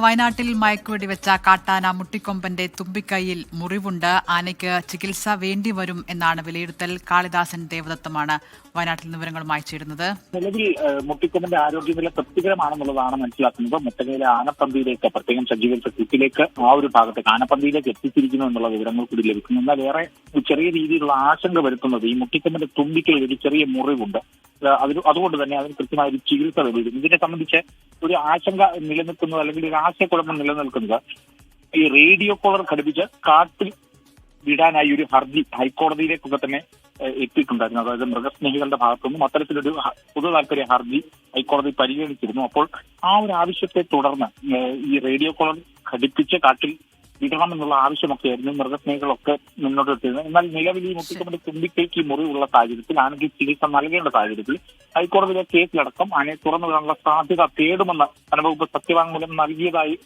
വയനാട്ടിൽ മയക്കുവെടി വെച്ച കാട്ടാന മുട്ടിക്കൊമ്പന്റെ തുമ്പിക്കൈയിൽ മുറിവുണ്ട്. ആനയ്ക്ക് ചികിത്സ വേണ്ടിവരും എന്നാണ് വിലയിരുത്തൽ. കാളിദാസൻ ദേവദത്തമാണ് വയനാട്ടിൽ വിവരങ്ങളുമായി ചേരുന്നത്. നിലവിൽ മുട്ടിക്കൊമ്പന്റെ ആരോഗ്യനില തൃപ്തികരമാണെന്നുള്ളതാണ് മനസ്സിലാക്കുന്നത്. മുട്ടകയിലെ ആനപ്പന്തിയിലേക്ക്, പ്രത്യേകം സജ്ജീകരിച്ച കൂട്ടിലേക്ക്, ആ ഒരു ഭാഗത്തേക്ക് ആനപ്പന്തിയിലേക്ക് എത്തിച്ചിരിക്കുന്നു എന്നുള്ള വിവരങ്ങൾ കൂടി ലഭിക്കുന്നു. എന്നാൽ ഏറെ ചെറിയ രീതിയിലുള്ള ആശങ്ക വരുത്തുന്നത് ഈ മുട്ടിക്കൊമ്പന്റെ തുമ്പിക്കൈയിൽ ഒരു ചെറിയ മുറിവുണ്ട്. അതുകൊണ്ട് തന്നെ അതിന് കൃത്യമായ ഒരു ചികിത്സ വേണ്ടിയിരുന്നു. ഇതിനെ സംബന്ധിച്ച് ഒരു ആശങ്ക നിലനിൽക്കുന്നത്, അല്ലെങ്കിൽ ഒരു ആശയക്കുഴപ്പം നിലനിൽക്കുന്നത്, ഈ റേഡിയോ കോളർ ഘടിപ്പിച്ച് കാട്ടിൽ വിടാനായി ഒരു ഹർജി ഹൈക്കോടതിയിലേക്കൊക്കെ തന്നെ എത്തിയിട്ടുണ്ടായിരുന്നു. അതായത് മൃഗസ്നേഹികളുടെ ഭാഗത്തുനിന്നും അത്തരത്തിലൊരു പൊതു താല്പര്യ ഹർജി ഹൈക്കോടതി പരിഗണിച്ചിരുന്നു. അപ്പോൾ ആ ഒരു ആവശ്യത്തെ തുടർന്ന് ഈ റേഡിയോ കോളർ ഘടിപ്പിച്ച് കാട്ടിൽ വിടണമെന്നുള്ള ആവശ്യമൊക്കെയായിരുന്നു മൃഗസ്നേഹികളൊക്കെ മുന്നോട്ട് വെച്ചിരുന്നത്. എന്നാൽ നിലവിൽ ഈ മുട്ടിക്കൊമ്പന്റെ തുമ്പിക്കൈക്ക് മുറിവുള്ള സാഹചര്യത്തിൽ ആനയ്ക്ക് ചികിത്സ നൽകേണ്ട സാഹചര്യത്തിൽ ഹൈക്കോടതിയിലെ കേസിലടക്കം ആനയെ തുറന്നു വിടാനുള്ള സാധ്യത തേടുമെന്ന് വനംവകുപ്പ് സത്യവാങ്മൂലം നൽകിയതായി